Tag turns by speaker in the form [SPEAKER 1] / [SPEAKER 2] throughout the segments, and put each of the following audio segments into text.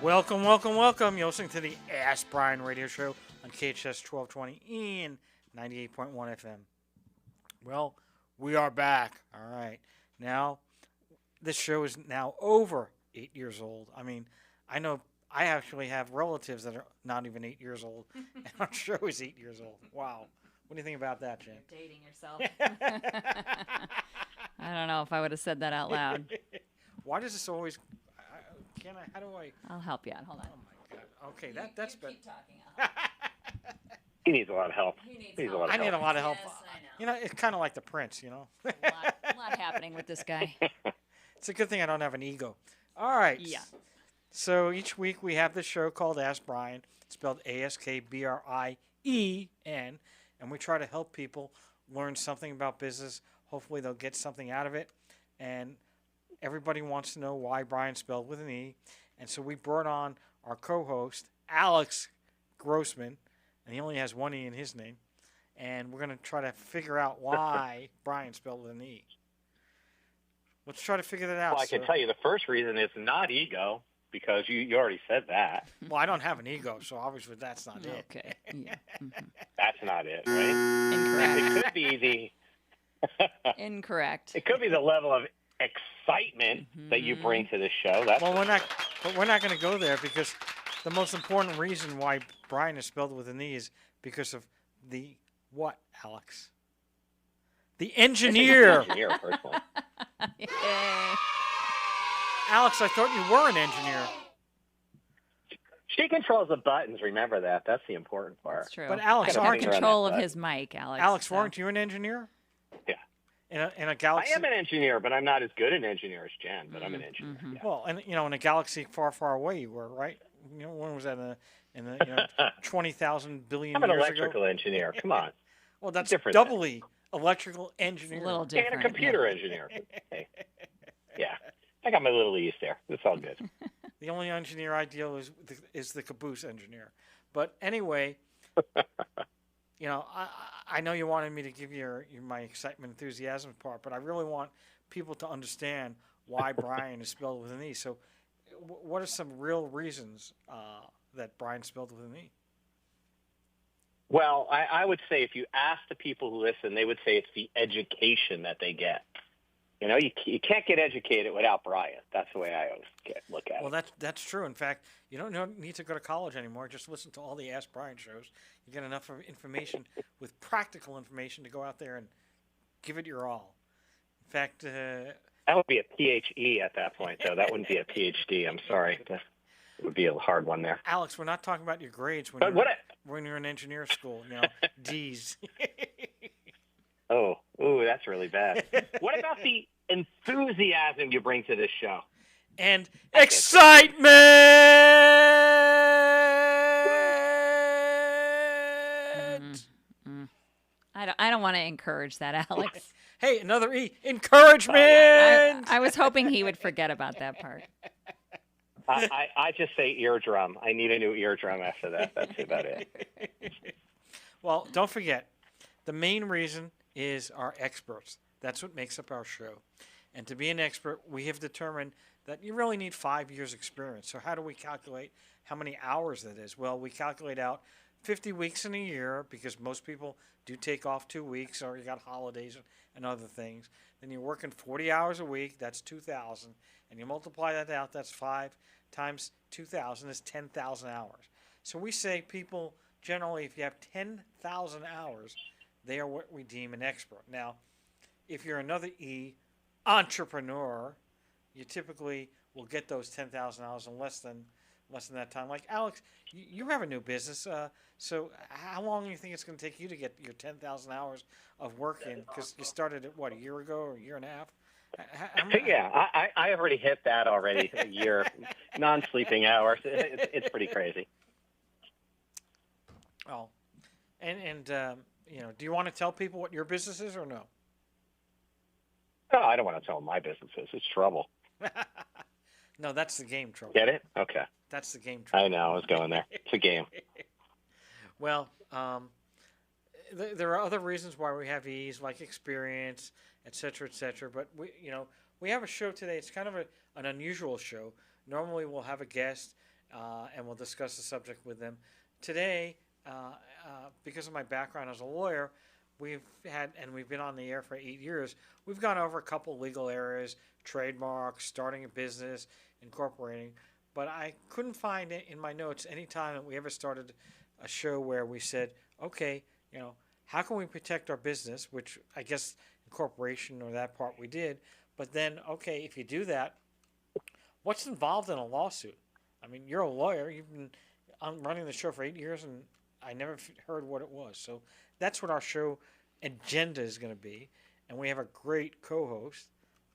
[SPEAKER 1] Welcome, welcome, welcome. You're listening to the Ask Brien radio show on KHS 1220 and 98.1 FM. Well, we are back. All right. Now, this show is now over 8 years old. I mean, I know I actually have relatives that are not even 8 years old, and our show is 8 years old. Wow. What do you think about that, Jen?
[SPEAKER 2] You're dating yourself. I don't know if I would have said that out loud.
[SPEAKER 1] Why does this always... How do I...
[SPEAKER 2] I'll help you out. Hold on.
[SPEAKER 1] Oh, my God. Okay, that's better.
[SPEAKER 2] Keep talking.
[SPEAKER 3] He needs a lot of help.
[SPEAKER 2] He needs
[SPEAKER 3] a
[SPEAKER 2] help.
[SPEAKER 3] lot of
[SPEAKER 1] I need a
[SPEAKER 3] help.
[SPEAKER 1] lot of help.
[SPEAKER 2] Yes, I know.
[SPEAKER 1] You know, it's kind of like the Prince, you know?
[SPEAKER 2] A lot happening with this guy.
[SPEAKER 1] It's a good thing I don't have an ego. All right.
[SPEAKER 2] Yeah.
[SPEAKER 1] So each week we have this show called Ask Brien. It's spelled AskBrien, and we try to help people learn something about business. Hopefully they'll get something out of it. And everybody wants to know why Brien spelled with an E. And so we brought on our co-host, Alex Grossman, and he only has one E in his name. And we're going to try to figure out why Brien spelled with an E. Let's try to figure that out.
[SPEAKER 3] Well, I can tell you the first reason is not ego, because you already said that.
[SPEAKER 1] Well, I don't have an ego, so obviously that's not it.
[SPEAKER 2] Okay. Yeah.
[SPEAKER 3] That's not it, right?
[SPEAKER 2] Incorrect.
[SPEAKER 3] It could be
[SPEAKER 2] Incorrect.
[SPEAKER 3] it could be the level of excitement that you bring to the show. That's
[SPEAKER 1] Well, we're not going to go there because the most important reason why Brien is spelled with an E is because of the what, Alex? The engineer.
[SPEAKER 3] engineer, personally.
[SPEAKER 2] Yay.
[SPEAKER 1] Alex, I thought you were an engineer.
[SPEAKER 3] She controls the buttons. Remember that. That's the important part.
[SPEAKER 2] That's true.
[SPEAKER 1] But Alex,
[SPEAKER 2] I got
[SPEAKER 1] aren't you?
[SPEAKER 2] control of his mic, Alex.
[SPEAKER 1] Alex,
[SPEAKER 2] so.
[SPEAKER 1] weren't you an engineer?
[SPEAKER 3] Yeah.
[SPEAKER 1] In a
[SPEAKER 3] I
[SPEAKER 1] galaxy.
[SPEAKER 3] am an engineer, but I'm not as good an engineer as Jen. But I'm an engineer. Yeah.
[SPEAKER 1] Well, and in a galaxy far, far away, you were right. You know, when was that? In the 20,000 billion
[SPEAKER 3] I'm an
[SPEAKER 1] years
[SPEAKER 3] electrical
[SPEAKER 1] ago?
[SPEAKER 3] engineer. Come on.
[SPEAKER 1] Well, that's
[SPEAKER 3] Different
[SPEAKER 1] doubly electrical
[SPEAKER 2] It's
[SPEAKER 1] engineer.
[SPEAKER 2] a little
[SPEAKER 3] And
[SPEAKER 2] different.
[SPEAKER 3] a computer engineer. Hey. Yeah. I got my little E's there. It's all good.
[SPEAKER 1] The only engineer I deal is the caboose engineer. But anyway, I know you wanted me to give you my excitement, enthusiasm part, but I really want people to understand why Brien is spelled with an E. So, what are some real reasons that Brien spelled with an E?
[SPEAKER 3] Well, I would say if you ask the people who listen, they would say it's the education that they get. You know, you can't get educated without Brien. That's the way I always look at
[SPEAKER 1] Well,
[SPEAKER 3] it.
[SPEAKER 1] that's true. In fact, you don't need to go to college anymore. Just listen to all the Ask Brien shows. You get enough of information with practical information to go out there and give it your all. In fact,
[SPEAKER 3] That would be a PhD at that point, though. That wouldn't be a PhD. I'm sorry. That would be a hard one there.
[SPEAKER 1] Alex, we're not talking about your grades
[SPEAKER 3] But
[SPEAKER 1] when you're in engineer school. D's.
[SPEAKER 3] Ooh, that's really bad. What about the enthusiasm you bring to this show?
[SPEAKER 1] And excitement.
[SPEAKER 2] I don't want to encourage that, Alex.
[SPEAKER 1] Hey, another E. Encouragement.
[SPEAKER 2] I was hoping he would forget about that part.
[SPEAKER 3] I just say eardrum. I need a new eardrum after that. That's about it.
[SPEAKER 1] Well, don't forget, the main reason is our experts. That's what makes up our show. And to be an expert, we have determined that you really need 5 years experience. So how do we calculate how many hours that is? Well, we calculate out 50 weeks in a year because most people do take off 2 weeks or you got holidays and other things. Then you're working 40 hours a week. That's 2,000. And you multiply that out. That's 5 times 2,000 is 10,000 hours. So we say people generally, if you have 10,000 hours, they are what we deem an expert. Now, if you're another E, entrepreneur, you typically will get those 10,000 hours in less than that time. Like Alex, you have a new business, so how long do you think it's going to take you to get your 10,000 hours of work in? Because you started it a year ago or a year and a half?
[SPEAKER 3] Yeah, I already hit that already. A year, non-sleeping hours. It's pretty crazy.
[SPEAKER 1] Oh, and do you want to tell people what your business is or no?
[SPEAKER 3] No, I don't want to tell them my business is. It's trouble.
[SPEAKER 1] No, that's the game trouble.
[SPEAKER 3] Get it? Okay.
[SPEAKER 1] That's the game trouble.
[SPEAKER 3] I know. I was going there. It's a game.
[SPEAKER 1] Well, there are other reasons why we have E's, like experience, et cetera, et cetera. But we have a show today. It's kind of an unusual show. Normally, we'll have a guest, and we'll discuss the subject with them. Today, because of my background as a lawyer, we've been on the air for 8 years. We've gone over a couple legal areas, trademarks, starting a business, incorporating. But I couldn't find it in my notes any time that we ever started a show where we said, okay, how can we protect our business, which I guess incorporation or that part we did. But then, okay, if you do that, what's involved in a lawsuit? I mean, you're a lawyer. I'm running the show for 8 years, and I never heard what it was. So that's what our show agenda is going to be. And we have a great co-host,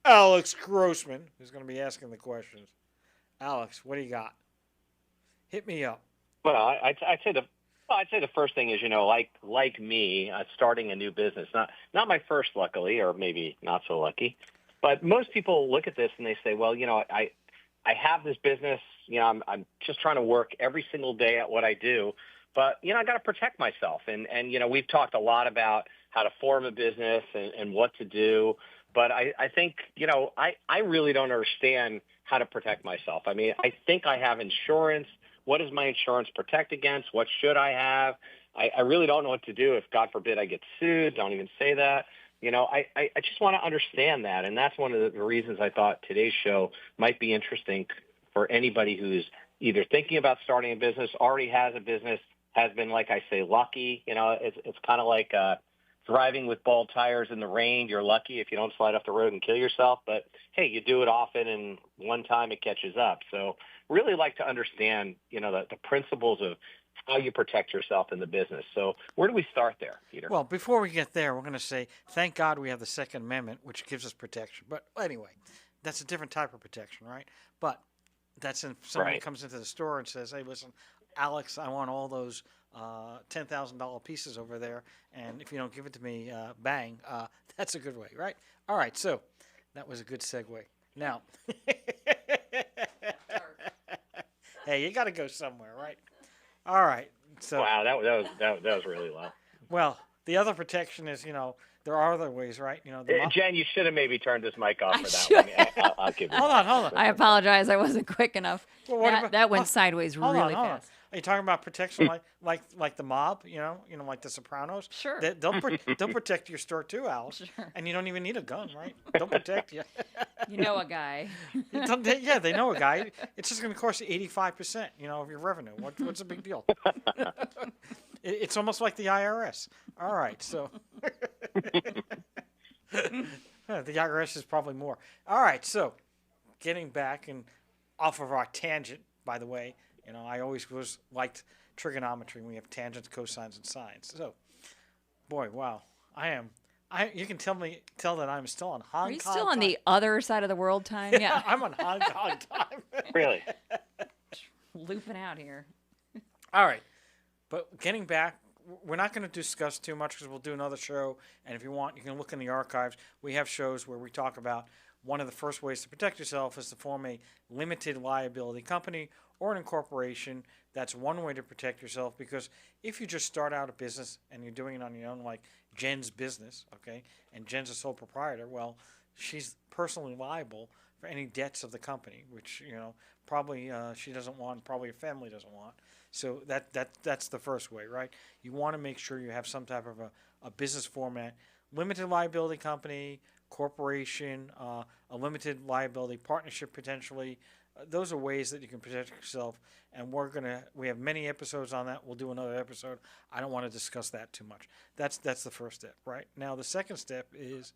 [SPEAKER 1] Alex Grossman, who's going to be asking the questions. Alex, what do you got? Hit me up.
[SPEAKER 3] Well, I'd say the first thing is, like me, starting a new business. Not my first, luckily, or maybe not so lucky. But most people look at this and they say, well, I have this business. I'm just trying to work every single day at what I do. But, I got to protect myself. And we've talked a lot about how to form a business and what to do. But I think, I really don't understand how to protect myself. I mean, I think I have insurance. What does my insurance protect against? What should I have? I really don't know what to do if, God forbid, I get sued. Don't even say that. I just want to understand that. And that's one of the reasons I thought today's show might be interesting for anybody who's either thinking about starting a business, already has a business, has been, like I say, lucky. It's kind of like driving with bald tires in the rain. You're lucky if you don't slide off the road and kill yourself. But, hey, you do it often, and one time it catches up. So really like to understand, the principles of how you protect yourself in the business. So where do we start there, Peter?
[SPEAKER 1] Well, before we get there, we're going to say, thank God we have the Second Amendment, which gives us protection. But anyway, that's a different type of protection, right? But that's if somebody comes into the store and says, hey, listen, Alex, I want all those $10,000 pieces over there, and if you don't give it to me, bang. That's a good way, right? All right, so that was a good segue. Now, hey, you got to go somewhere, right? All right. So
[SPEAKER 3] wow, that was really low.
[SPEAKER 1] Well, the other protection is, there are other ways, right?
[SPEAKER 3] Jen, you should have maybe turned this mic off for that
[SPEAKER 2] should.
[SPEAKER 3] one. I'll give you.
[SPEAKER 1] Hold on.
[SPEAKER 2] I apologize. I wasn't quick enough.
[SPEAKER 1] Well,
[SPEAKER 2] that went sideways
[SPEAKER 1] hold
[SPEAKER 2] really
[SPEAKER 1] on.
[SPEAKER 2] fast.
[SPEAKER 1] Are you talking about protection like the mob? Like the Sopranos?
[SPEAKER 2] Sure.
[SPEAKER 1] They'll protect your store too, Al.
[SPEAKER 2] Sure.
[SPEAKER 1] And you don't even need a gun, right? They'll protect you.
[SPEAKER 2] You know a guy.
[SPEAKER 1] Yeah, they know a guy. It's just going to cost you 85%, of your revenue. What's the big deal? It's almost like the IRS. All right, so the IRS is probably more. All right, so getting back and off of our tangent, by the way, I always liked trigonometry. We have tangents, cosines, and sines. So, boy, wow, you can tell that I'm still on Hong Kong.
[SPEAKER 2] Are you still on
[SPEAKER 1] time.
[SPEAKER 2] the other side of the world time? Yeah.
[SPEAKER 1] I'm on Hong Kong time.
[SPEAKER 3] Really?
[SPEAKER 2] Looping out here.
[SPEAKER 1] All right. But getting back, we're not going to discuss too much because we'll do another show. And if you want, you can look in the archives. We have shows where we talk about one of the first ways to protect yourself is to form a limited liability company or an incorporation. That's one way to protect yourself, because if you just start out a business and you're doing it on your own, like Jen's business, okay, and Jen's a sole proprietor, well, she's personally liable for any debts of the company, which, probably she doesn't want, probably her family doesn't want. So that's the first way, right? You want to make sure you have some type of a business format, limited liability company, corporation, a limited liability partnership potentially. Those are ways that you can protect yourself, and we have many episodes on that. We'll do another episode. I don't want to discuss that too much. That's the first step, right? Now the second step is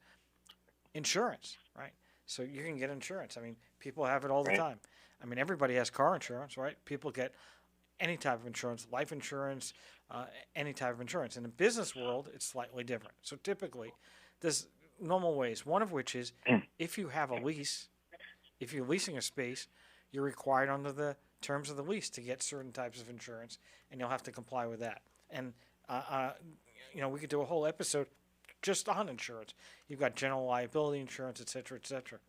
[SPEAKER 1] insurance, right? So you can get insurance. I mean, people have it all the time. I mean, everybody has car insurance, right? People get any type of insurance, life insurance, any type of insurance. In the business world, it's slightly different. So typically, there's normal ways, one of which is if you have a lease, if you're leasing a space, you're required under the terms of the lease to get certain types of insurance, and you'll have to comply with that. And, we could do a whole episode just on insurance. You've got general liability insurance, et cetera, et cetera.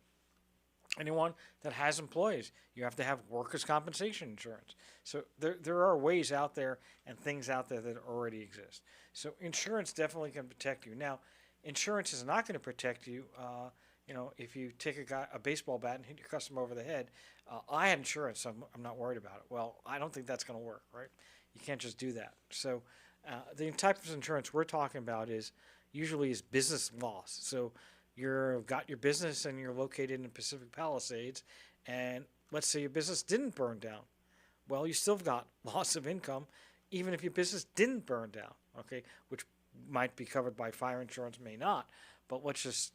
[SPEAKER 1] Anyone that has employees, you have to have workers' compensation insurance. So there are ways out there and things out there that already exist. So insurance definitely can protect you. Now, insurance is not going to protect you, if you take a baseball bat and hit your customer over the head. I had insurance, so I'm not worried about it. Well, I don't think that's going to work, right? You can't just do that. So the type of insurance we're talking about is usually is business loss. So you've got your business and you're located in Pacific Palisades, and let's say your business didn't burn down. Well, you still got loss of income, even if your business didn't burn down. Okay, which might be covered by fire insurance, may not. But let's just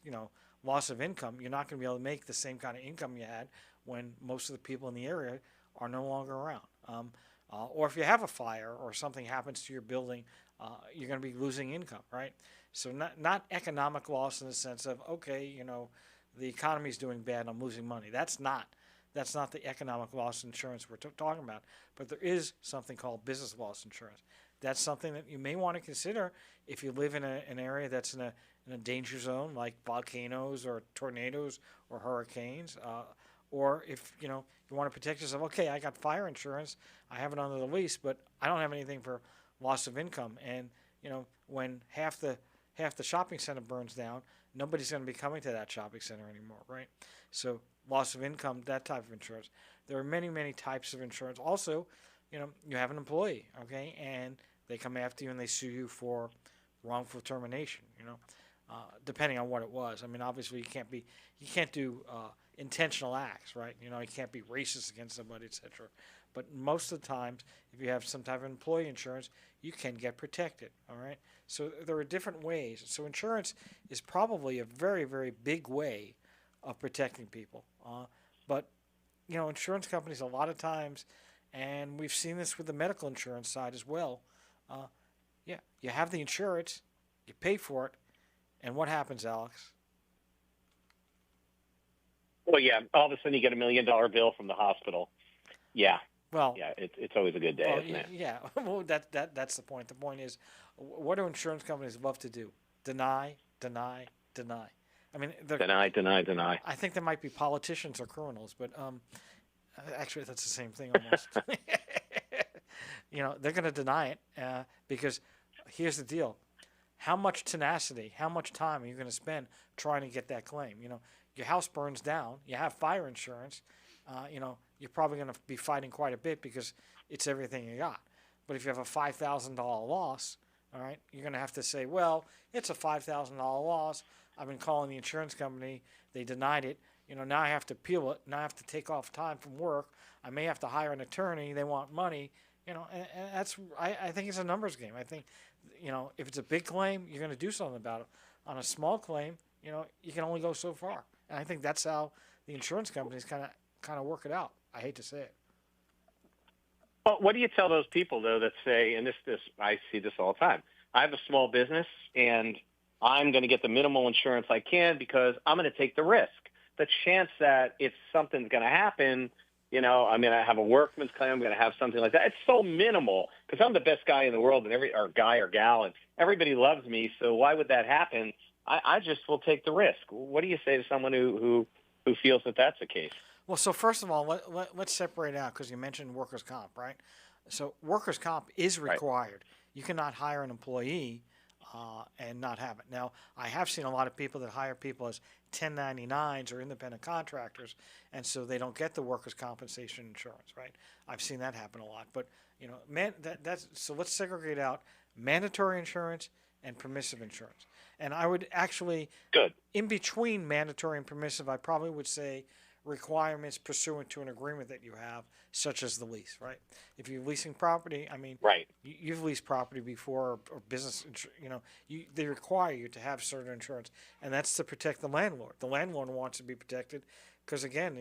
[SPEAKER 1] loss of income. You're not going to be able to make the same kind of income you had when most of the people in the area are no longer around. Or if you have a fire or something happens to your building, you're going to be losing income, right? So not economic loss in the sense of, okay, the economy's doing bad, I'm losing money. That's not the economic loss insurance we're talking about. But there is something called business loss insurance. That's something that you may want to consider if you live in an area that's in a danger zone, like volcanoes or tornadoes or hurricanes. Or if you want to protect yourself, okay, I got fire insurance, I have it under the lease, but I don't have anything for loss of income. And when half the shopping center burns down, nobody's going to be coming to that shopping center anymore, right? So loss of income, that type of insurance. There are many types of insurance. Also, you have an employee, okay, and they come after you and they sue you for wrongful termination. Depending on what it was. I mean, obviously you can't do intentional acts, right? You can't be racist against somebody, etc. But most of the times, if you have some type of employee insurance, you can get protected. All right. So there are different ways. So insurance is probably a very, very big way of protecting people. But insurance companies a lot of times, and we've seen this with the medical insurance side as well. Yeah, you have the insurance, you pay for it, and what happens, Alex?
[SPEAKER 3] Well, yeah, all of a sudden you get $1 million bill from the hospital. Yeah.
[SPEAKER 1] Well,
[SPEAKER 3] yeah, it's always a good day,
[SPEAKER 1] well,
[SPEAKER 3] isn't it?
[SPEAKER 1] yeah. Well, that's the point. The point is, what do insurance companies love to do? Deny, deny, deny. I mean,
[SPEAKER 3] Deny.
[SPEAKER 1] I think there might be politicians or criminals, but actually, that's the same thing almost. They're going to deny it because here's the deal: how much tenacity, how much time are you going to spend trying to get that claim? Your house burns down, you have fire insurance, you're probably going to be fighting quite a bit because it's everything you got. But if you have a $5,000 loss, all right, you're going to have to say, well, it's a $5,000 loss. I've been calling the insurance company. They denied it. Now I have to appeal it. Now I have to take off time from work. I may have to hire an attorney. They want money. And that's, I think it's a numbers game. I think, if it's a big claim, you're going to do something about it. On a small claim, you can only go so far. And I think that's how the insurance companies kind of work it out. I hate to say it.
[SPEAKER 3] Well, what do you tell those people though that say, and this I see this all the time. I have a small business and I'm going to get the minimal insurance I can because I'm going to take the risk. The chance that if something's going to happen, I'm going to have a workman's claim, I'm going to have something like that. It's so minimal because I'm the best guy in the world and or guy or gal and everybody loves me. So why would that happen? I just will take the risk. What do you say to someone who feels that that's the case?
[SPEAKER 1] Well, so first of all, let's separate out because you mentioned workers' comp, right? So workers' comp is required. Right. You cannot hire an employee and not have it. Now, I have seen a lot of people that hire people as 1099s or independent contractors, and so they don't get the workers' compensation insurance, right? I've seen that happen a lot. But so let's segregate out mandatory insurance and permissive insurance. And I would actually, in between mandatory and permissive, I probably would say requirements pursuant to an agreement that you have, such as the lease, right? If you're leasing property, I mean,
[SPEAKER 3] right.
[SPEAKER 1] You've leased property before or business, they require you to have certain insurance, and that's to protect the landlord. The landlord wants to be protected because, again,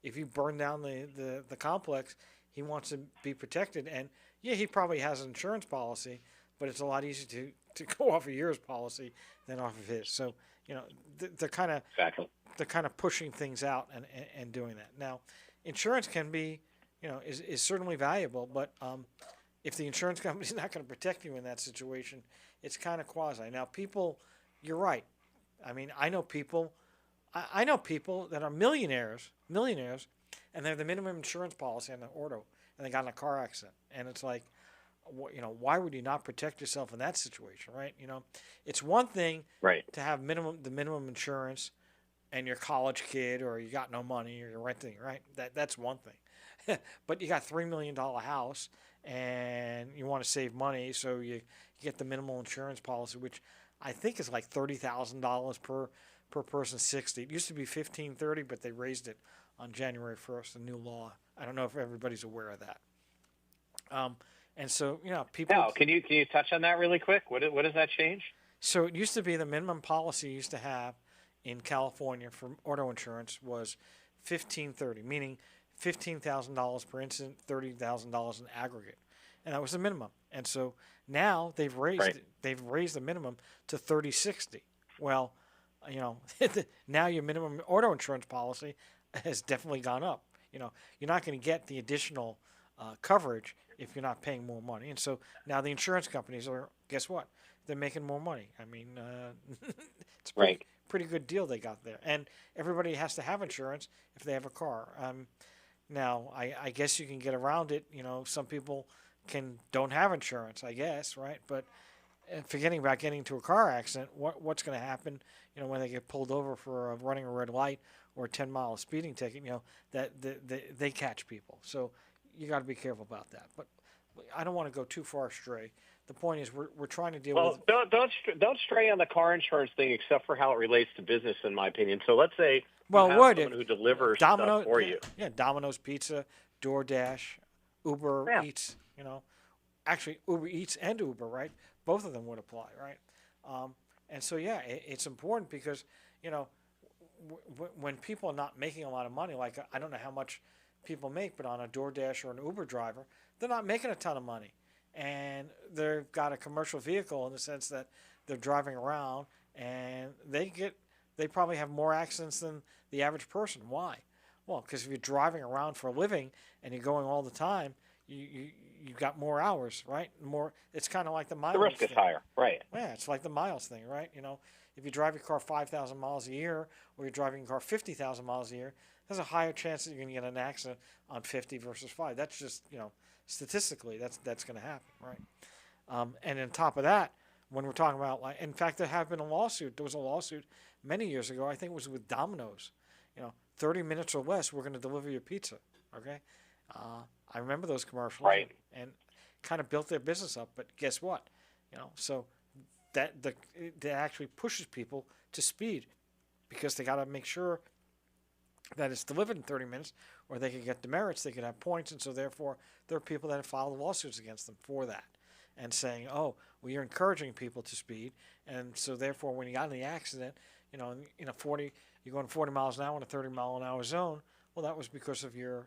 [SPEAKER 1] if you burn down the complex, he wants to be protected. And, yeah, he probably has an insurance policy, but it's a lot easier to go off of yours policy than off of his. So, they're kind of they're kind of pushing things out and doing that. Now, insurance can be, is certainly valuable, but if the insurance company is not going to protect you in that situation, it's kind of quasi. Now, people, you're right. I mean, I know people that are millionaires, and they have the minimum insurance policy on the auto, and they got in a car accident, and it's like, why would you not protect yourself in that situation, right? It's one thing
[SPEAKER 3] right.
[SPEAKER 1] to have the minimum insurance and you're a college kid or you got no money or you're renting, right? That's one thing. But you got $3 million house and you want to save money, so you get the minimal insurance policy, which I think is like $30,000 per person, 60. It used to be 1530, but they raised it on January 1st, a new law. I don't know if everybody's aware of that. And so, people.
[SPEAKER 3] Now, can you touch on that really quick? What does that change?
[SPEAKER 1] So it used to be the minimum policy you used to have in California for auto insurance was 1530, meaning $15,000 per incident, $30,000 in aggregate, and that was the minimum. And so now they've raised the minimum to 3060. Well, now your minimum auto insurance policy has definitely gone up. You're not going to get the additional coverage if you're not paying more money. And so now the insurance companies are, guess what? They're making more money. I mean, it's a pretty good deal they got there. And everybody has to have insurance if they have a car. Now, I guess you can get around it. Some people don't have insurance, I guess, right? But forgetting about getting into a car accident, what's going to happen, when they get pulled over for running a red light or a 10-mile speeding ticket, that they catch people. So you got to be careful about that. But I don't want to go too far astray. The point is, we're trying to deal with.
[SPEAKER 3] Well, don't stray on the car insurance thing, except for how it relates to business, in my opinion. So let's say someone who delivers stuff for you.
[SPEAKER 1] Yeah, Domino's Pizza, DoorDash, Uber Eats. Actually Uber Eats and Uber, right? Both of them would apply, right? And so it's important because when people are not making a lot of money, like I don't know how much people make, but on a DoorDash or an Uber driver, they're not making a ton of money. And they've got a commercial vehicle in the sense that they're driving around, and they probably have more accidents than the average person. Why? Well, because if you're driving around for a living and you're going all the time, you've got more hours, right? It's kind of like the miles.
[SPEAKER 3] The risk is higher, right?
[SPEAKER 1] Yeah, it's like the miles thing, right? If you drive your car 5,000 miles a year, or you're driving your car 50,000 miles a year, there's a higher chance that you're going to get an accident on 50 versus 5. That's just statistically, that's going to happen, right? And on top of that, when we're talking about, in fact, there have been a lawsuit. There was a lawsuit many years ago. I think it was with Domino's. 30 minutes or less, we're going to deliver your pizza. Okay, I remember those commercials,
[SPEAKER 3] right?
[SPEAKER 1] And kind of built their business up. But guess what? So that actually pushes people to speed because they got to make sure that it's delivered in 30 minutes, or they could get demerits, they could have points, and so therefore there are people that have filed lawsuits against them for that, and saying, oh, well, you're encouraging people to speed, and so therefore when you got in the accident, in a 40, you're going 40 miles an hour in a 30-mile-an-hour zone, well, that was because of your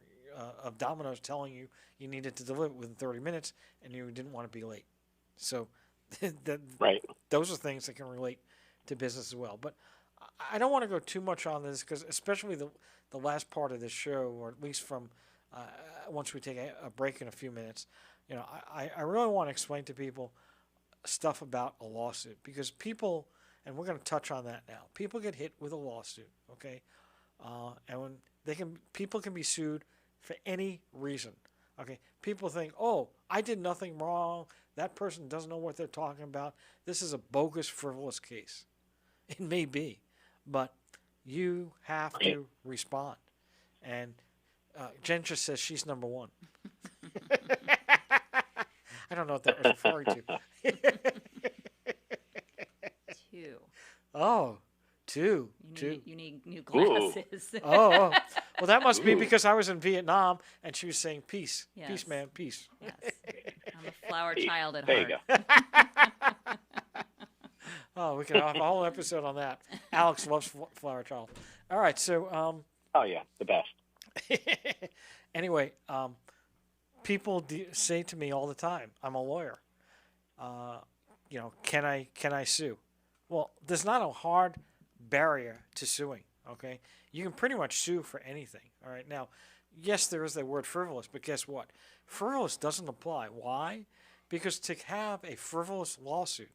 [SPEAKER 1] of Domino's telling you needed to deliver within 30 minutes, and you didn't want to be late. So those are things that can relate to business as well. But I don't want to go too much on this because especially the last part of this show, or at least from once we take a break in a few minutes, I really want to explain to people stuff about a lawsuit because people, and we're going to touch on that now, people get hit with a lawsuit, okay? And when people can be sued for any reason, okay? People think, oh, I did nothing wrong. That person doesn't know what they're talking about. This is a bogus, frivolous case. It may be, but you have to respond. And Jen just says she's number one. I don't know what that was referring to.
[SPEAKER 2] Two.
[SPEAKER 1] Oh, two.
[SPEAKER 2] You need new glasses.
[SPEAKER 1] Oh. Well, that must be because I was in Vietnam and she was saying peace.
[SPEAKER 2] Yes.
[SPEAKER 1] Peace, man, peace.
[SPEAKER 2] Yes. I'm a flower child at
[SPEAKER 3] there
[SPEAKER 2] heart.
[SPEAKER 3] There you go.
[SPEAKER 1] Oh, we can have a whole episode on that. Alex loves Flower Child. All right, so.
[SPEAKER 3] Oh yeah, the best.
[SPEAKER 1] Anyway, people say to me all the time, "I'm a lawyer. Can I sue?" Well, there's not a hard barrier to suing. Okay, you can pretty much sue for anything. All right, now, yes, there is the word frivolous, but guess what? Frivolous doesn't apply. Why? Because to have a frivolous lawsuit,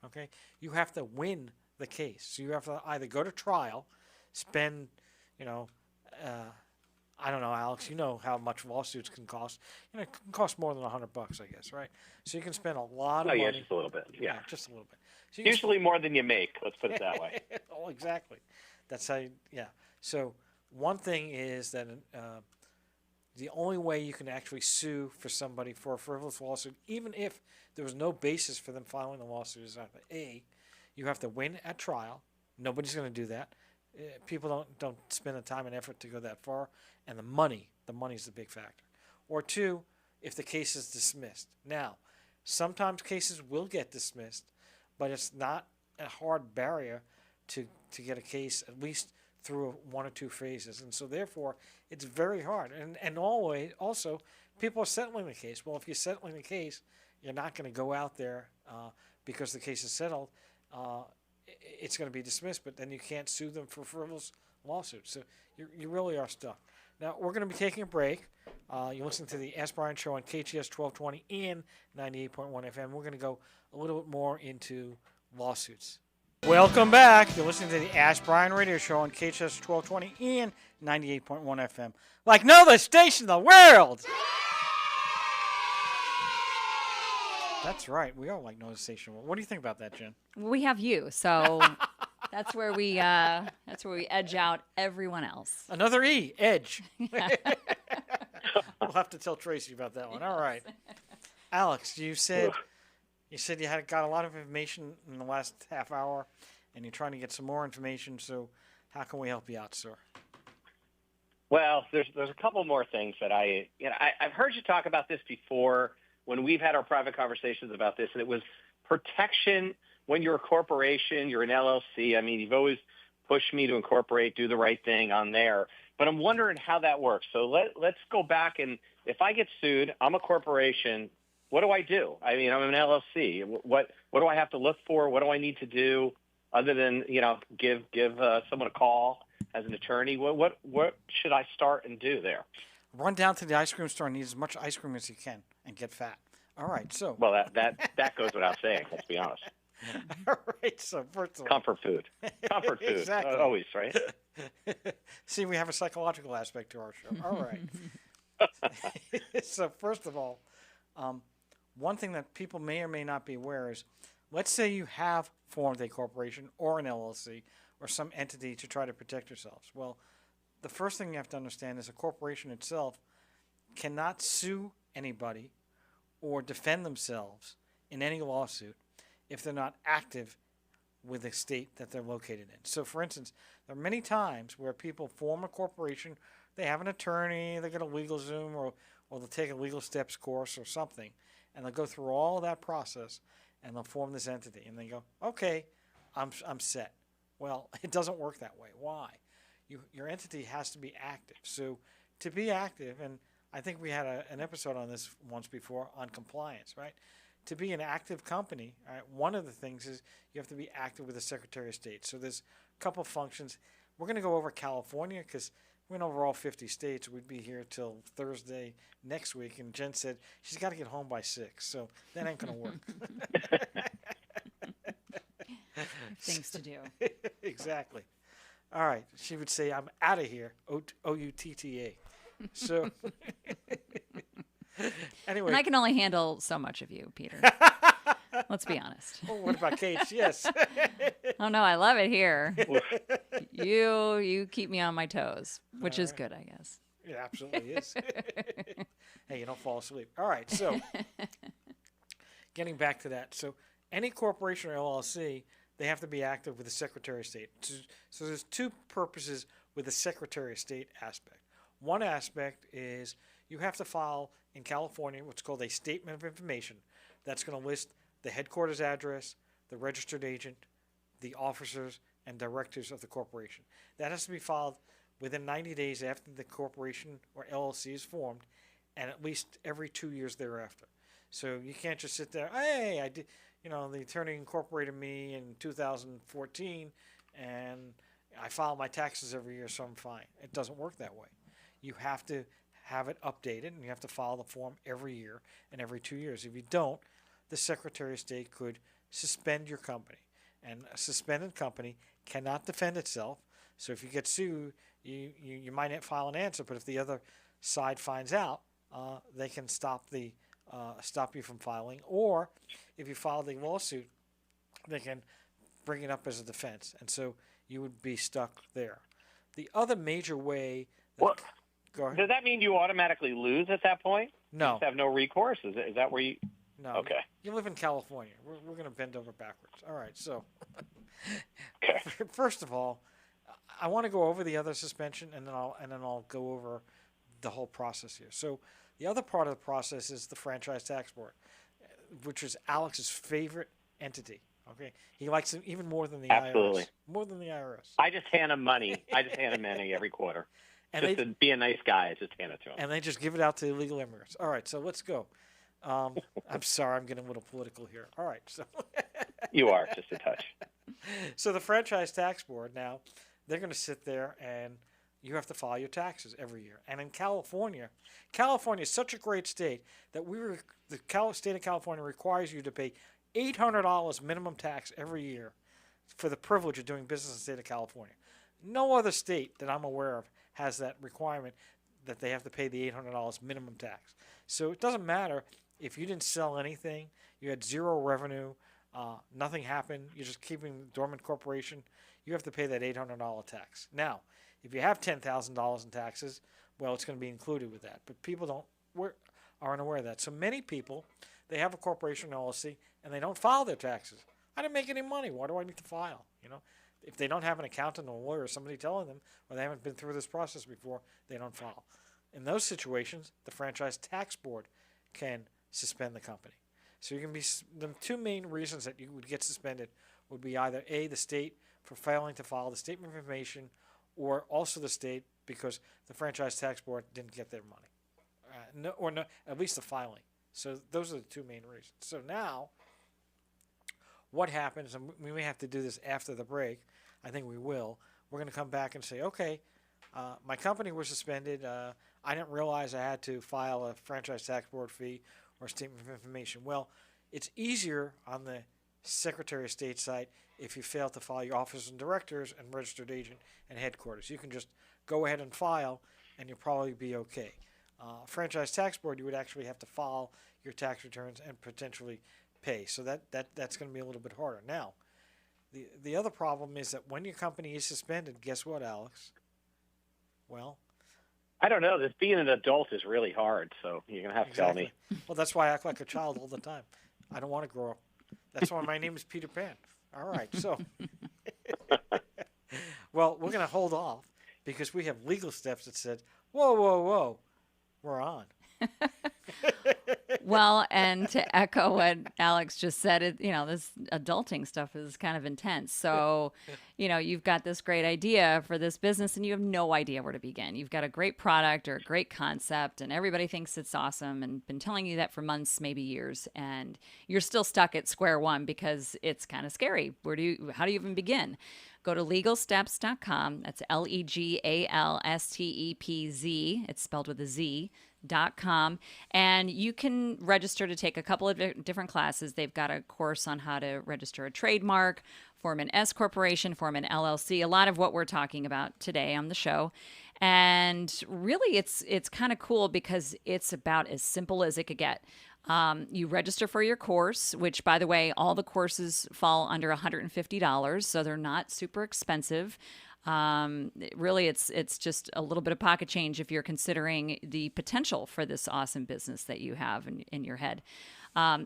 [SPEAKER 1] okay, you have to win the case. So you have to either go to trial, spend, I don't know, Alex, you know how much lawsuits can cost. It can cost more than $100, I guess, right? So you can spend a lot of money.
[SPEAKER 3] Yeah, just a little bit. Yeah,
[SPEAKER 1] just a little bit. So
[SPEAKER 3] usually more than you make. Let's put it that way.
[SPEAKER 1] Oh, exactly. That's how. Yeah. So one thing is that the only way you can actually sue for somebody for a frivolous lawsuit, even if there was no basis for them filing the lawsuit, is either A, you have to win at trial. Nobody's going to do that. People don't spend the time and effort to go that far, and the money's the big factor. Or two, if the case is dismissed. Now, sometimes cases will get dismissed, but it's not a hard barrier to get a case at least through one or two phases, and so therefore it's very hard. And always also people are settling the case. Well, if you're settling the case, you're not going to go out there because the case is settled. It's going to be dismissed, but then you can't sue them for frivolous lawsuits. So you really are stuck. Now we're going to be taking a break. You listen to the Ask Brien show on KGS 1220 and 98.1 FM. We're going to go a little bit more into lawsuits. Welcome back. You're listening to the Ask Brien radio show on KHS 1220 and 98.1 FM. Like no other station in the world. That's right. We are like no other station. What do you think about that, Jen?
[SPEAKER 2] We have you, so that's where we edge out everyone else.
[SPEAKER 1] Another E, edge. We'll have to tell Tracy about that one. All right. Alex, you said you had got a lot of information in the last half hour, and you're trying to get some more information. So, how can we help you out, sir?
[SPEAKER 3] Well, there's a couple more things that I've heard you talk about this before when we've had our private conversations about this, and it was protection when you're a corporation, you're an LLC. I mean, you've always pushed me to incorporate, do the right thing on there, but I'm wondering how that works. So let's go back, and if I get sued, I'm a corporation. What do I do? I mean, I'm an LLC. What do I have to look for? What do I need to do other than, give someone a call as an attorney? What should I start and do there?
[SPEAKER 1] Run down to the ice cream store and eat as much ice cream as you can and get fat. All right, so.
[SPEAKER 3] Well, that goes without saying, let's be honest.
[SPEAKER 1] All right, so first of all.
[SPEAKER 3] Comfort food. Comfort food.
[SPEAKER 1] Exactly.
[SPEAKER 3] Always, right?
[SPEAKER 1] See, we have a psychological aspect to our show. All right. So first of all, one thing that people may or may not be aware is, let's say you have formed a corporation or an LLC or some entity to try to protect yourselves. Well, the first thing you have to understand is a corporation itself cannot sue anybody or defend themselves in any lawsuit if they're not active with the state that they're located in. So, for instance, there are many times where people form a corporation, they have an attorney, they get a legal Zoom, or they'll take a legal steps course or something, and they'll go through all of that process, and they'll form this entity, and they go, okay, I'm set. Well, it doesn't work that way. Why? Your entity has to be active. So to be active, and I think we had an episode on this once before on compliance, right? To be an active company, right, one of the things is you have to be active with the Secretary of State. So there's a couple functions. We're going to go over California because we went over all 50 states. We'd be here till Thursday next week, and Jen said she's got to get home by 6, so that ain't going to work.
[SPEAKER 2] Things to do.
[SPEAKER 1] Exactly. All right. She would say, I'm out of here, O-U-T-T-A. So, anyway.
[SPEAKER 2] And I can only handle so much of you, Peter. Let's be honest.
[SPEAKER 1] Oh, what about Kate? Yes.
[SPEAKER 2] Oh, no, I love it here. You keep me on my toes, which is good, I guess.
[SPEAKER 1] It absolutely is. Hey, you don't fall asleep. All right. So, getting back to that. So, any corporation or LLC, they have to be active with the Secretary of State. So there's two purposes with the Secretary of State aspect. One aspect is you have to file in California what's called a Statement of Information. That's going to list the headquarters address, the registered agent, the officers, and directors of the corporation. That has to be filed within 90 days after the corporation or LLC is formed, and at least every 2 years thereafter. So you can't just sit there, hey, I did. The attorney incorporated me in 2014, and I file my taxes every year, so I'm fine. It doesn't work that way. You have to have it updated, and you have to file the form every year and every 2 years. If you don't, the Secretary of State could suspend your company, and a suspended company cannot defend itself. So if you get sued, you might not file an answer, but if the other side finds out, they can stop you from filing, or if you file the lawsuit, they can bring it up as a defense. And so you would be stuck there. The other major way.
[SPEAKER 3] Well,
[SPEAKER 1] Go ahead.
[SPEAKER 3] does that mean you automatically lose at that point? You
[SPEAKER 1] No.
[SPEAKER 3] just have no recourse? Is that where you?
[SPEAKER 1] No.
[SPEAKER 3] Okay.
[SPEAKER 1] You live in California. We're going to bend over backwards. All right. So,
[SPEAKER 3] Okay.
[SPEAKER 1] first of all, I want to go over the other suspension, and then I'll go over the whole process here. So, the other part of the process is the franchise tax board, which is Alex's favorite entity. Okay, he likes it even more than the
[SPEAKER 3] Absolutely.
[SPEAKER 1] IRS. More than the IRS.
[SPEAKER 3] I just hand him money. I just hand him money every quarter.
[SPEAKER 1] And
[SPEAKER 3] Just to be a nice guy, I just hand it to him.
[SPEAKER 1] And they just give it out to illegal immigrants. All right, so let's go. I'm sorry, I'm getting a little political here. All right, so
[SPEAKER 3] You are, just a touch.
[SPEAKER 1] so the franchise tax board now, they're going to sit there and you have to file your taxes every year. And in California is such a great state that state of California requires you to pay $800 minimum tax every year for the privilege of doing business in the state of California. No other state that I'm aware of has that requirement that they have to pay the $800 minimum tax. So it doesn't matter if you didn't sell anything, you had zero revenue, nothing happened, you're just keeping the dormant corporation, you have to pay that $800 tax. Now, if you have $10,000 in taxes, well, it's going to be included with that. But people aren't aware of that. So many people, they have a corporation LLC and they don't file their taxes. I didn't make any money. Why do I need to file? If they don't have an accountant or a lawyer or somebody telling them, or they haven't been through this process before, they don't file. In those situations, the franchise tax board can suspend the company. So you can be the two main reasons that you would get suspended would be either A, the state for failing to file the statement of information, or also the state because the franchise tax board didn't get their money, at least the filing. So those are the two main reasons. So now, what happens, and we may have to do this after the break, I think we will, we're going to come back and say, okay, my company was suspended, I didn't realize I had to file a franchise tax board fee or statement of information. Well, it's easier on the Secretary of State site if you fail to file your officers and directors and registered agent and headquarters. You can just go ahead and file and you'll probably be okay. Franchise tax board, you would actually have to file your tax returns and potentially pay. So that's going to be a little bit harder. Now, the other problem is that when your company is suspended, guess what, Alex? Well,
[SPEAKER 3] I don't know. This being an adult is really hard, so you're going to have to tell me.
[SPEAKER 1] Well, that's why I act like a child all the time. I don't want to grow up. That's why my name is Peter Pan. All right, so. Well, we're going to hold off because we have legal steps that said, whoa, we're on.
[SPEAKER 2] Well, and to echo what Alex just said, this adulting stuff is kind of intense. So, you've got this great idea for this business and you have no idea where to begin. You've got a great product or a great concept and everybody thinks it's awesome and been telling you that for months, maybe years, and you're still stuck at square one because it's kind of scary. How do you even begin? Go to legalsteps.com. That's LEGALSTEPZ. It's spelled with a Z. .com, and you can register to take a couple of different classes. They've got a course on how to register a trademark, form an S corporation, form an LLC, a lot of what we're talking about today on the show. And really it's kind of cool because it's about as simple as it could get. You register for your course, which, by the way, all the courses fall under $150, so they're not super expensive. Really, it's just a little bit of pocket change if you're considering the potential for this awesome business that you have in your head.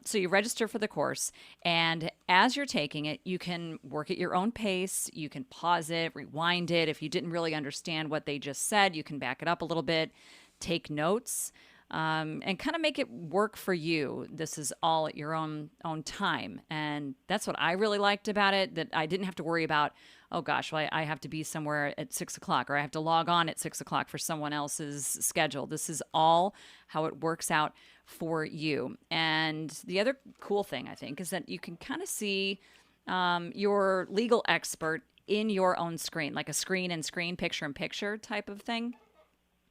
[SPEAKER 2] So you register for the course, and as you're taking it, you can work at your own pace. You can pause it, rewind it. If you didn't really understand what they just said, you can back it up a little bit, take notes, and kind of make it work for you. This is all at your own time, and that's what I really liked about it, that I didn't have to worry about, oh gosh, well, I have to be somewhere at 6 o'clock, or I have to log on at 6 o'clock for someone else's schedule. This is all how it works out for you. And the other cool thing, I think, is that you can kind of see your legal expert in your own screen, like a screen and screen, picture in picture type of thing.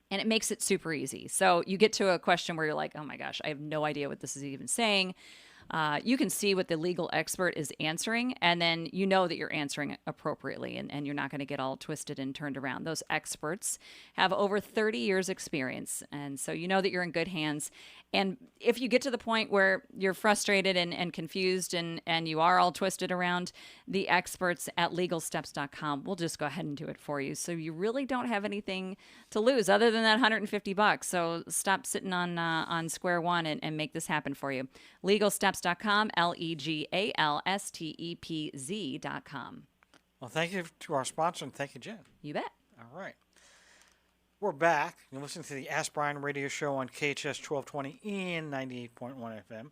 [SPEAKER 2] And it makes it super easy. So you get to a question where you're like, oh my gosh, I have no idea what this is even saying. you can see what the legal expert is answering, and then you know that you're answering appropriately, and you're not going to get all twisted and turned around. Those experts have over 30 years experience, and so you know that you're in good hands. And if you get to the point where you're frustrated and confused and you are all twisted around, the experts at legalsteps.com will just go ahead and do it for you. So you really don't have anything to lose other than that $150. So stop sitting on square one and make this happen for you. Legalsteps.com, legalstepz.com.
[SPEAKER 1] Well, thank you to our sponsor, and thank you, Jen.
[SPEAKER 2] You bet.
[SPEAKER 1] All right. We're back. You're listening to the Ask Brien radio show on KHS 1220 and 98.1 FM.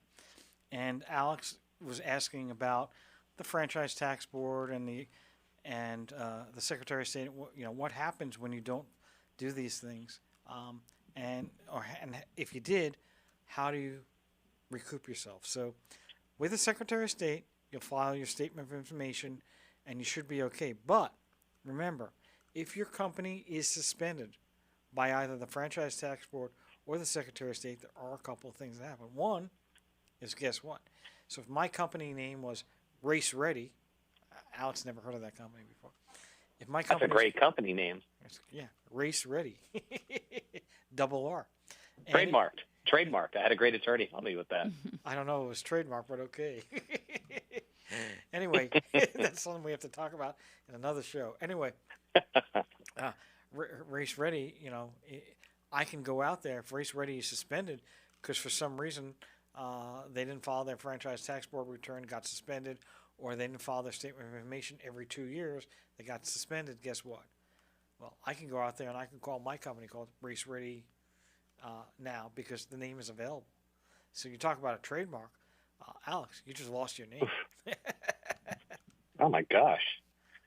[SPEAKER 1] And Alex was asking about the Franchise Tax Board and the Secretary of State. What happens when you don't do these things? And if you did, how do you recoup yourself? So with the Secretary of State, you'll file your statement of information, and you should be okay. But remember, if your company is suspended by either the Franchise Tax Board or the Secretary of State, there are a couple of things that happen. One is, guess what? So if my company name was Race Ready, Alex never heard of that company before. If my
[SPEAKER 3] That's a great company name.
[SPEAKER 1] Yeah, Race Ready, double R.
[SPEAKER 3] Trademarked. I had a great attorney help me with that.
[SPEAKER 1] I don't know, it was trademark, but okay. Anyway, that's something we have to talk about in another show. Anyway, Race Ready, I can go out there if Race Ready is suspended because for some reason they didn't file their Franchise Tax Board return, got suspended, or they didn't file their statement of information every 2 years, they got suspended. Guess what? Well, I can go out there and I can call my company called Race Ready now because the name is available. So you talk about a trademark. Alex, you just lost your name.
[SPEAKER 3] Oh, my gosh.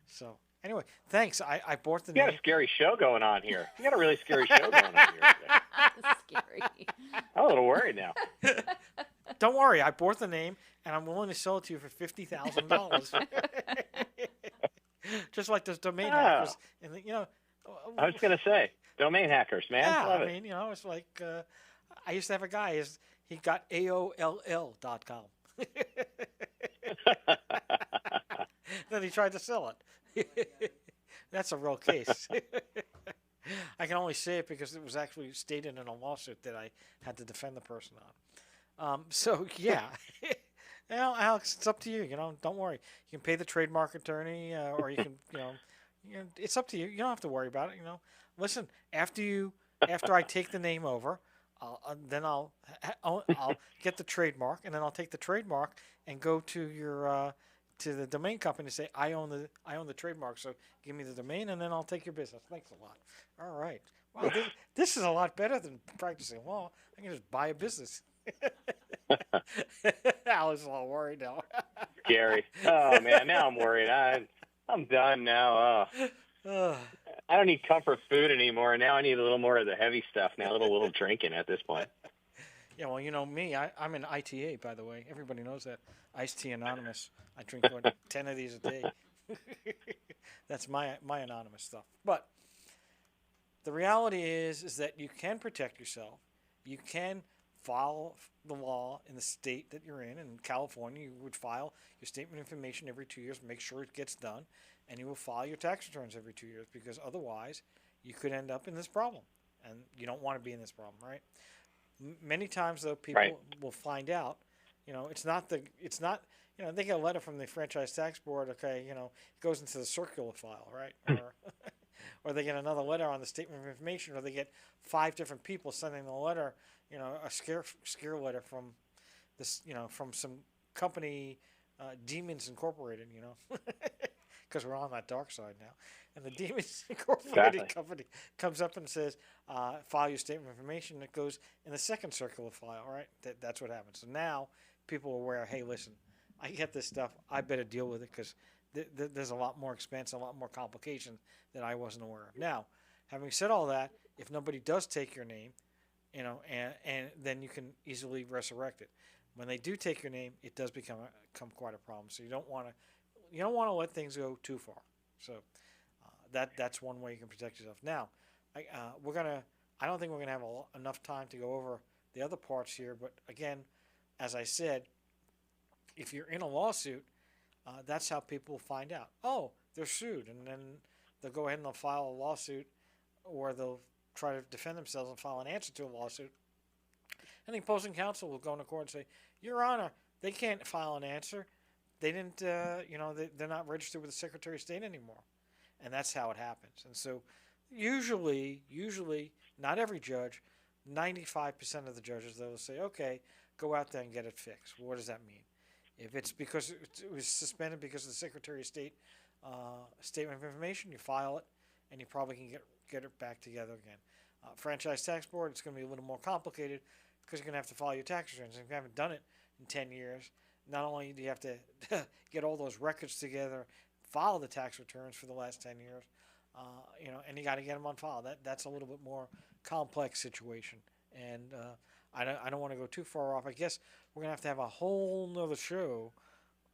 [SPEAKER 1] So anyway, thanks. I bought the
[SPEAKER 3] name. You got a scary show going on here. You got a really scary show going on here today.
[SPEAKER 2] Scary.
[SPEAKER 3] I'm a little worried now.
[SPEAKER 1] Don't worry. I bought the name, and I'm willing to sell it to you for $50,000. Just like those domain hackers. And
[SPEAKER 3] I was going to say, domain hackers, man.
[SPEAKER 1] Yeah,
[SPEAKER 3] Love
[SPEAKER 1] I mean, it's like I used to have a guy. He got AOLL.com. Then he tried to sell it. That's a real case. I can only say it because it was actually stated in a lawsuit that I had to defend the person on. So, yeah. Alex, it's up to you. Don't worry. You can pay the trademark attorney or you can, it's up to you. You don't have to worry about it, Listen, after I take the name over, then I'll get the trademark, and then I'll take the trademark and go to your to the domain company and say I own the trademark, so give me the domain, and then I'll take your business. Thanks a lot. All right. Wow, this is a lot better than practicing law. I can just buy a business. Alex is all worried now.
[SPEAKER 3] Scary. Oh man, now I'm worried. I'm done now. I don't need comfort food anymore. Now I need a little more of the heavy stuff. Now a little drinking at this point.
[SPEAKER 1] Yeah, well, me. I'm an ITA, by the way. Everybody knows that. Iced Tea Anonymous. I drink 10 of these a day. That's my anonymous stuff. But the reality is that you can protect yourself. You can follow the law in the state that you're in. In California, you would file your statement of information every 2 years, make sure it gets done, and you will file your tax returns every 2 years because otherwise you could end up in this problem, and you don't want to be in this problem, right? Many times, though, people will find out, it's not, they get a letter from the Franchise Tax Board, okay, it goes into the circular file, right? Or they get another letter on the statement of information, or they get 5 different people sending the letter, a scare letter from this, from some company, Demons Incorporated, because we're on that dark side now. And the Demons Incorporated company comes up and says, file your statement of information. It goes in the second circular file, right? That's what happens. So now people are aware, hey, listen, I get this stuff. I better deal with it because there's a lot more expense, a lot more complication that I wasn't aware of. Now, having said all that, if nobody does take your name, and then you can easily resurrect it. When they do take your name, it does become quite a problem. So you don't want to let things go too far. So that's one way you can protect yourself. Now, I don't think we're gonna have enough time to go over the other parts here. But again, as I said, if you're in a lawsuit, that's how people find out. Oh, they're sued, and then they'll go ahead and they'll file a lawsuit, or they'll try to defend themselves and file an answer to a lawsuit. And the opposing counsel will go into court and say, Your Honor, they can't file an answer. They didn't, they're not registered with the Secretary of State anymore. And that's how it happens. And so usually, not every judge, 95% of the judges, they'll say, okay, go out there and get it fixed. What does that mean? If it's because it was suspended because of the Secretary of State statement of information, you file it, and you probably can get it back together again. Franchise Tax Board, it's going to be a little more complicated because you're going to have to file your tax returns. If you haven't done it in 10 years, not only do you have to get all those records together, file the tax returns for the last 10 years, and you got to get them on file. That's a little bit more complex situation. And I don't want to go too far off. I guess we're going to have a whole nother show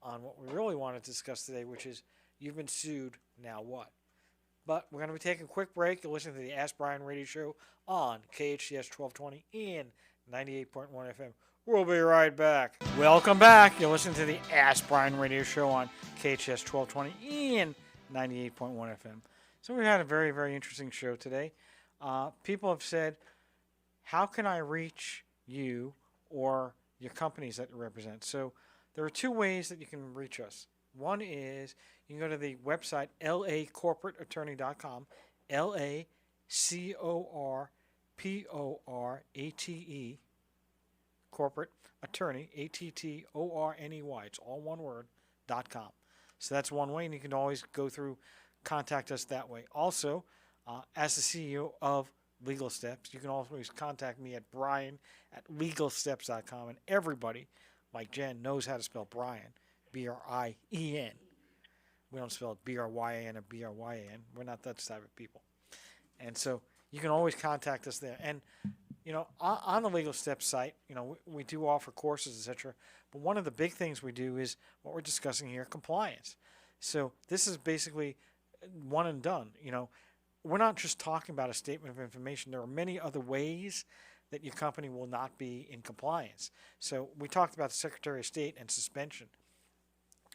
[SPEAKER 1] on what we really want to discuss today, which is you've been sued, now what? But we're going to be taking a quick break. You're listening to the Ask Brien radio show on KHCS 1220 and 98.1 FM. We'll be right back. Welcome back. You're listening to the Ask Brien radio show on KHCS 1220 and 98.1 FM. So we had a very, very interesting show today. People have said, how can I reach you or your companies that you represent? So there are two ways that you can reach us. One is you can go to the website lacorporateattorney.com, LACORPORATE, corporate attorney, ATTORNEY. It's all one word, .com. So that's one way, and you can always go through, contact us that way. Also, as the CEO of Legal Steps, you can always contact me at Brien at legalsteps.com, and everybody, like Jen, knows how to spell Brien, B-R-I-E-N. We don't spell it B-R-Y-A-N or B-R-Y-A-N. We're not that type of people. And so you can always contact us there. And, on the Legal Steps site, we do offer courses, etc. But one of the big things we do is what we're discussing here, compliance. So this is basically one and done. We're not just talking about a statement of information. There are many other ways that your company will not be in compliance. So we talked about the Secretary of State and suspension.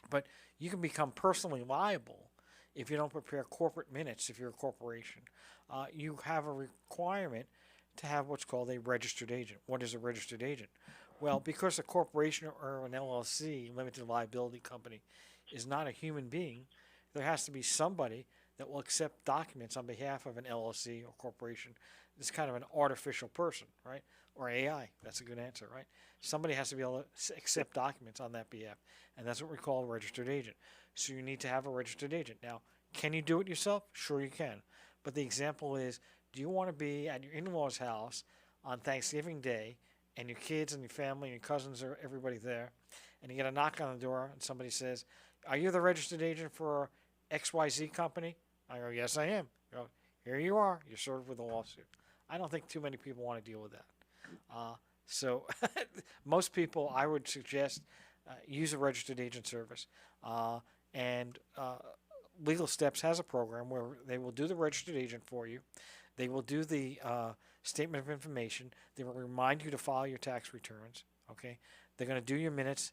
[SPEAKER 1] But you can become personally liable if you don't prepare corporate minutes if you're a corporation. You have a requirement to have what's called a registered agent. What is a registered agent? Well, because a corporation or an LLC, limited liability company, is not a human being, there has to be somebody that will accept documents on behalf of an LLC or corporation. It's kind of an artificial person, right? Or AI. That's a good answer, right? Somebody has to be able to accept documents on that behalf, and that's what we call a registered agent. So you need to have a registered agent. Now, can you do it yourself? Sure you can. But the example is, do you want to be at your in-laws' house on Thanksgiving Day, and your kids and your family and your cousins are everybody there, and you get a knock on the door, and somebody says, are you the registered agent for XYZ company? I go, yes, I am. You go, here you are. You're served with a lawsuit. I don't think too many people want to deal with that. So most people, I would suggest, use a registered agent service. And Legal Steps has a program where they will do the registered agent for you. They will do the statement of information. They will remind you to file your tax returns. Okay, they're going to do your minutes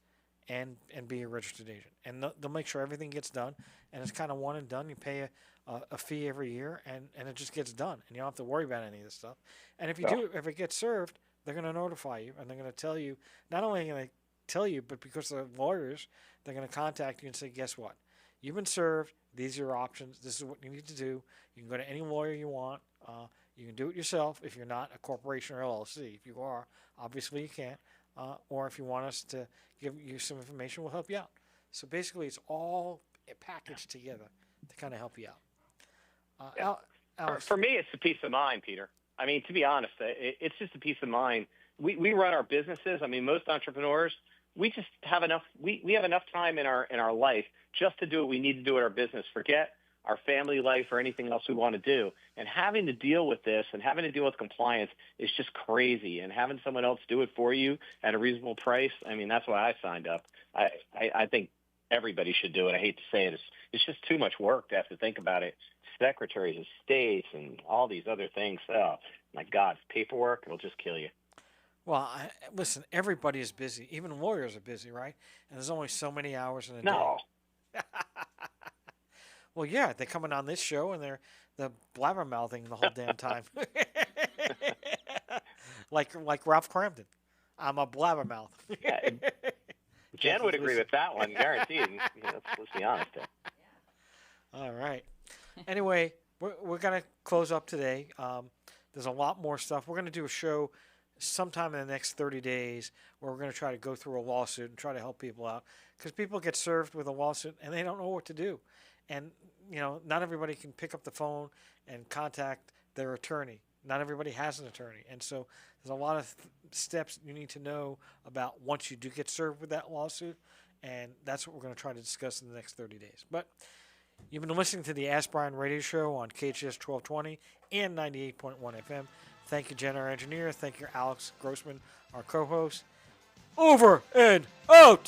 [SPEAKER 1] and be a registered agent, and they'll make sure everything gets done. And it's kind of one and done. You pay a fee every year, and it just gets done, and you don't have to worry about any of this stuff. And if you do, if it gets served, they're going to notify you, and they're going to tell you. Not only are they going to tell you, but because they're lawyers, they're going to contact you and say, guess what? You've been served. These are your options. This is what you need to do. You can go to any lawyer you want. You can do it yourself if you're not a corporation or LLC. If you are, obviously you can't. Or if you want us to give you some information, we'll help you out. So basically, it's all packaged together to kind of help you out. Alex.
[SPEAKER 3] For me, it's a peace of mind, Peter. I mean, to be honest, it's just a peace of mind. We run our businesses. I mean, most entrepreneurs, we just have enough. We have enough time in our life just to do what we need to do in our business. Forget our family life or anything else we want to do. And having to deal with this and having to deal with compliance is just crazy. And having someone else do it for you at a reasonable price, I mean, that's why I signed up. I think everybody should do it. I hate to say it. It's just too much work to have to think about it. Secretaries of states and all these other things. Oh, my God, paperwork, it'll just kill you.
[SPEAKER 1] Well, listen, everybody is busy. Even lawyers are busy, right? And there's only so many hours in a day.
[SPEAKER 3] No.
[SPEAKER 1] Well, yeah, they're coming on this show and they're blabbermouthing the whole damn time, like Ralph Cramden. I'm a blabbermouth.
[SPEAKER 3] Yeah, Jen would agree with that one, guaranteed. Let's be honest here.
[SPEAKER 1] All right. Anyway, we're going to close up today. There's a lot more stuff. We're going to do a show sometime in the next 30 days where we're going to try to go through a lawsuit and try to help people out because people get served with a lawsuit and they don't know what to do. And, not everybody can pick up the phone and contact their attorney. Not everybody has an attorney. And so there's a lot of steps you need to know about once you do get served with that lawsuit. And that's what we're going to try to discuss in the next 30 days. But you've been listening to the Ask Brien radio show on KHS 1220 and 98.1 FM. Thank you, Jen, our engineer. Thank you, Alex Grossman, our co-host. Over and out!